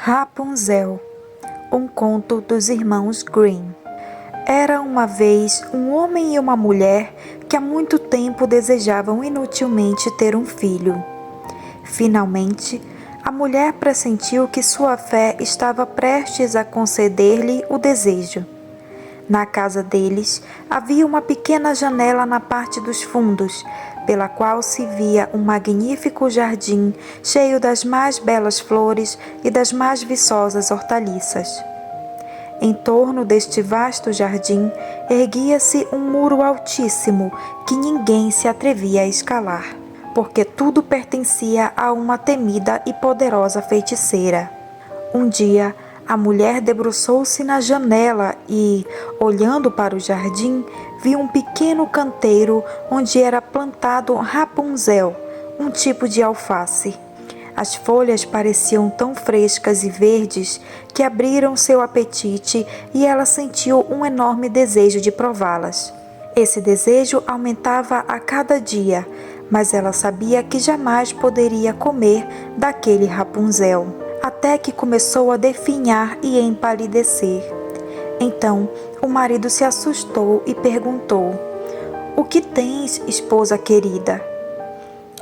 Rapunzel, um conto dos irmãos Grimm. Era uma vez um homem e uma mulher que há muito tempo desejavam inutilmente ter um filho. Finalmente, a mulher pressentiu que sua fé estava prestes a conceder-lhe o desejo. Na casa deles havia uma pequena janela na parte dos fundos, pela qual se via um magnífico jardim cheio das mais belas flores e das mais viçosas hortaliças. Em torno deste vasto jardim erguia-se um muro altíssimo que ninguém se atrevia a escalar, porque tudo pertencia a uma temida e poderosa feiticeira. Um dia, a mulher debruçou-se na janela e, olhando para o jardim, viu um pequeno canteiro onde era plantado Rapunzel, um tipo de alface. As folhas pareciam tão frescas e verdes que abriram seu apetite e ela sentiu um enorme desejo de prová-las. Esse desejo aumentava a cada dia, mas ela sabia que jamais poderia comer daquele Rapunzel, até que começou a definhar e empalidecer. Então, o marido se assustou e perguntou: "O que tens, esposa querida?"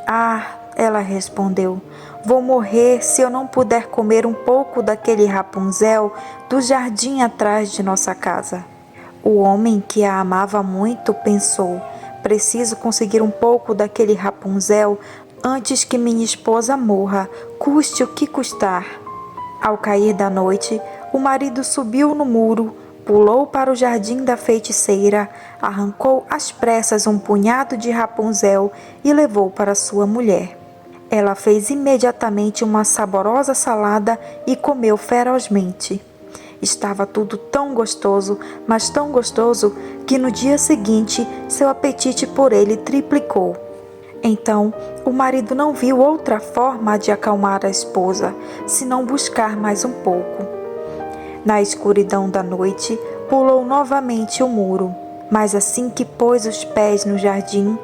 "Ah," ela respondeu, "vou morrer se eu não puder comer um pouco daquele Rapunzel do jardim atrás de nossa casa." O homem, que a amava muito, pensou: "Preciso conseguir um pouco daquele Rapunzel antes que minha esposa morra, custe o que custar." Ao cair da noite, o marido subiu no muro, pulou para o jardim da feiticeira, arrancou às pressas um punhado de Rapunzel e levou para sua mulher. Ela fez imediatamente uma saborosa salada e comeu ferozmente. Estava tudo tão gostoso, mas tão gostoso, que no dia seguinte seu apetite por ele triplicou. Então, o marido não viu outra forma de acalmar a esposa, senão buscar mais um pouco. Na escuridão da noite, pulou novamente o muro, mas assim que pôs os pés no jardim,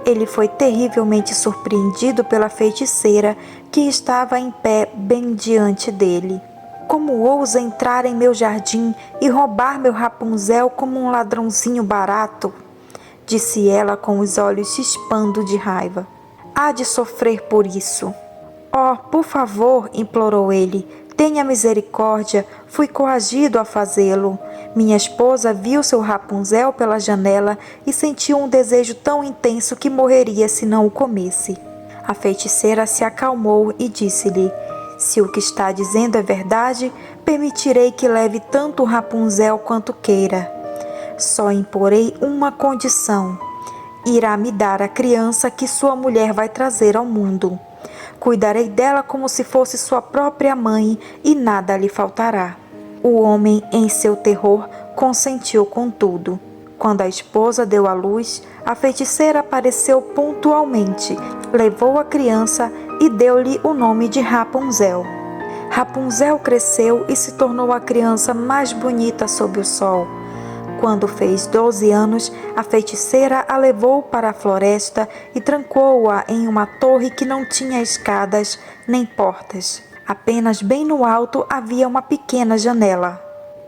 ele foi terrivelmente surpreendido pela feiticeira que estava em pé bem diante dele. "Como ousa entrar em meu jardim e roubar meu Rapunzel como um ladrãozinho barato?" disse ela com os olhos chispando de raiva. "Há de sofrer por isso." "Oh, por favor," implorou ele, "tenha misericórdia, fui coagido a fazê-lo. Minha esposa viu seu Rapunzel pela janela e sentiu um desejo tão intenso que morreria se não o comesse." A feiticeira se acalmou e disse-lhe: "Se o que está dizendo é verdade, permitirei que leve tanto Rapunzel quanto queira. Só imporei uma condição: irá me dar a criança que sua mulher vai trazer ao mundo. Cuidarei dela como se fosse sua própria mãe e nada lhe faltará." O homem, em seu terror, consentiu com tudo. Quando a esposa deu à luz, a feiticeira apareceu pontualmente, levou a criança e deu-lhe o nome de Rapunzel. Rapunzel cresceu e se tornou a criança mais bonita sob o sol. Quando fez 12 anos, a feiticeira a levou para a floresta e trancou-a em uma torre que não tinha escadas nem portas. Apenas bem no alto havia uma pequena janela.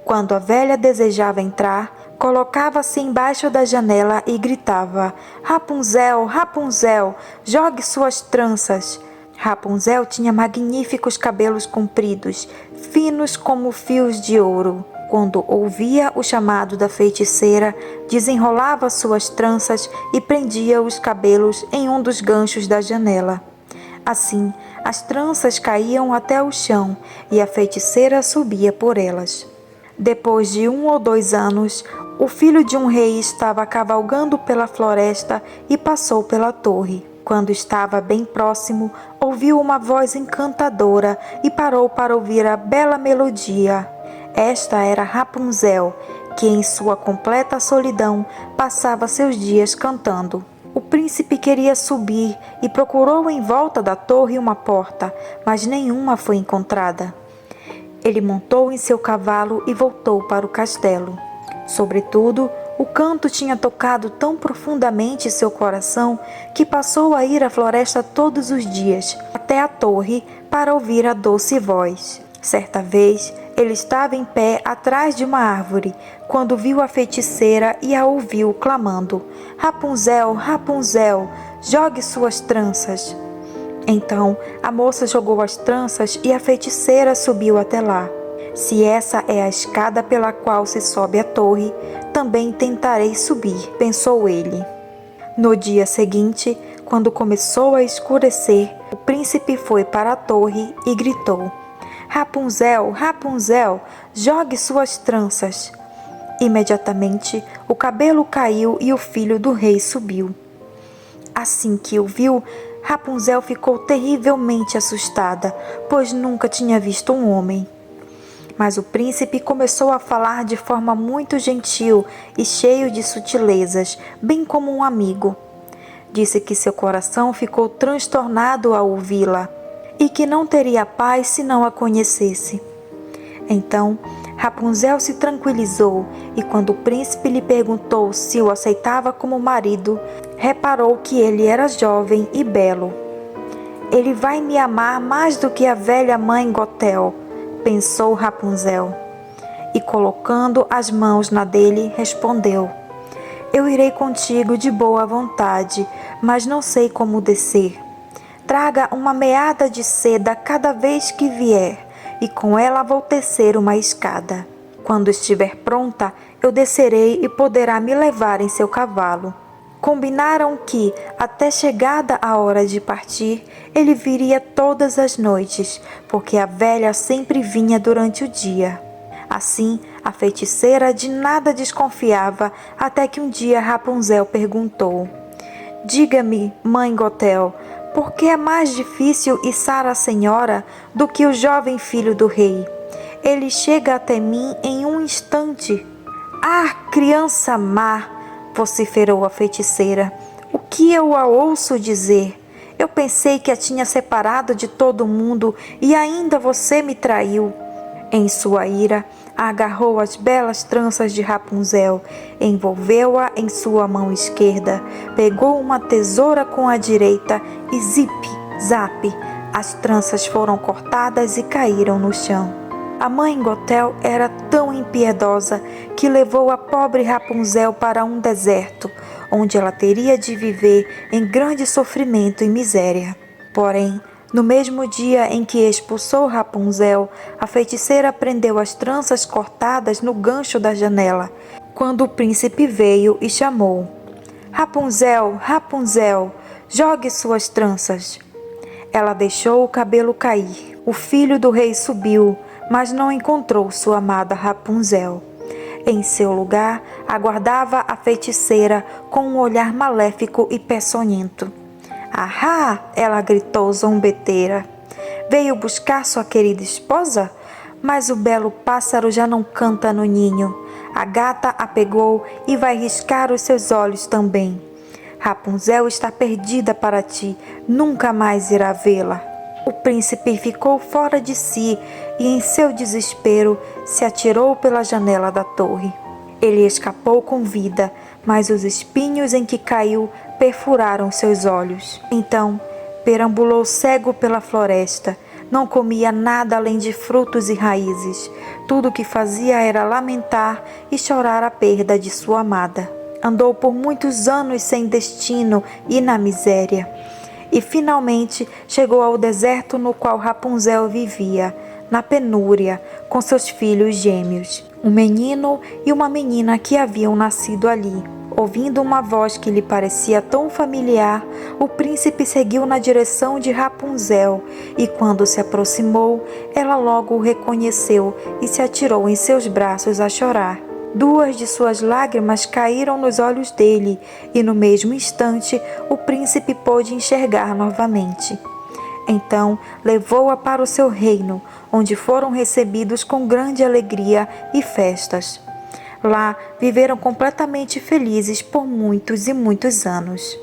Quando a velha desejava entrar, colocava-se embaixo da janela e gritava: "Rapunzel, Rapunzel, jogue suas tranças." Rapunzel tinha magníficos cabelos compridos, finos como fios de ouro. Quando ouvia o chamado da feiticeira, desenrolava suas tranças e prendia os cabelos em um dos ganchos da janela. Assim, as tranças caíam até o chão e a feiticeira subia por elas. Depois de 1 ou 2 anos, o filho de um rei estava cavalgando pela floresta e passou pela torre. Quando estava bem próximo, ouviu uma voz encantadora e parou para ouvir a bela melodia. Esta era Rapunzel, que em sua completa solidão passava seus dias cantando. O príncipe queria subir e procurou em volta da torre uma porta, mas nenhuma foi encontrada. Ele montou em seu cavalo e voltou para o castelo. Sobretudo, o canto tinha tocado tão profundamente seu coração que passou a ir à floresta todos os dias, até a torre, para ouvir a doce voz. Certa vez, ele estava em pé atrás de uma árvore, quando viu a feiticeira e a ouviu clamando: Rapunzel, Rapunzel, jogue suas tranças. Então, a moça jogou as tranças e a feiticeira subiu até lá. Se essa é a escada pela qual se sobe a torre, também tentarei subir, pensou ele. No dia seguinte, quando começou a escurecer, o príncipe foi para a torre e gritou: Rapunzel, Rapunzel, jogue suas tranças. Imediatamente, o cabelo caiu e o filho do rei subiu. Assim que o viu, Rapunzel ficou terrivelmente assustada, pois nunca tinha visto um homem. Mas o príncipe começou a falar de forma muito gentil e cheio de sutilezas, bem como um amigo. Disse que seu coração ficou transtornado ao ouvi-la e que não teria paz se não a conhecesse. Então, Rapunzel se tranquilizou e quando o príncipe lhe perguntou se o aceitava como marido, reparou que ele era jovem e belo. Ele vai me amar mais do que a velha mãe Gothel, pensou Rapunzel. E colocando as mãos na dele, respondeu: Eu irei contigo de boa vontade, mas não sei como descer. Traga uma meada de seda cada vez que vier, e com ela vou tecer uma escada. Quando estiver pronta, eu descerei e poderá me levar em seu cavalo. Combinaram que, até chegada a hora de partir, ele viria todas as noites, porque a velha sempre vinha durante o dia. Assim, a feiticeira de nada desconfiava, até que um dia Rapunzel perguntou: Diga-me, mãe Gothel, por que é mais difícil içar a senhora do que o jovem filho do rei? Ele chega até mim em um instante. Ah, criança má! Vociferou a feiticeira. O que eu a ouço dizer? Eu pensei que a tinha separado de todo mundo e ainda você me traiu. Em sua ira, agarrou as belas tranças de Rapunzel, envolveu-a em sua mão esquerda, pegou uma tesoura com a direita e zip, zap, as tranças foram cortadas e caíram no chão. A mãe Gothel era tão impiedosa que levou a pobre Rapunzel para um deserto, onde ela teria de viver em grande sofrimento e miséria. Porém, no mesmo dia em que expulsou Rapunzel, a feiticeira prendeu as tranças cortadas no gancho da janela, quando o príncipe veio e chamou: Rapunzel, Rapunzel, jogue suas tranças. Ela deixou o cabelo cair. O filho do rei subiu, mas não encontrou sua amada Rapunzel. Em seu lugar, aguardava a feiticeira com um olhar maléfico e peçonhento. Ahá! Ela gritou zombeteira. Veio buscar sua querida esposa? Mas o belo pássaro já não canta no ninho. A gata a pegou e vai riscar os seus olhos também. Rapunzel está perdida para ti, nunca mais irá vê-la. O príncipe ficou fora de si e, em seu desespero, se atirou pela janela da torre. Ele escapou com vida, mas os espinhos em que caiu perfuraram seus olhos. Então, perambulou cego pela floresta. Não comia nada além de frutos e raízes. Tudo o que fazia era lamentar e chorar a perda de sua amada. Andou por muitos anos sem destino e na miséria. E finalmente chegou ao deserto no qual Rapunzel vivia, na penúria, com seus filhos gêmeos, um menino e uma menina que haviam nascido ali. Ouvindo uma voz que lhe parecia tão familiar, o príncipe seguiu na direção de Rapunzel e, quando se aproximou, ela logo o reconheceu e se atirou em seus braços a chorar. Duas de suas lágrimas caíram nos olhos dele e, no mesmo instante, o príncipe pôde enxergar novamente. Então, levou-a para o seu reino, onde foram recebidos com grande alegria e festas. Lá, viveram completamente felizes por muitos e muitos anos.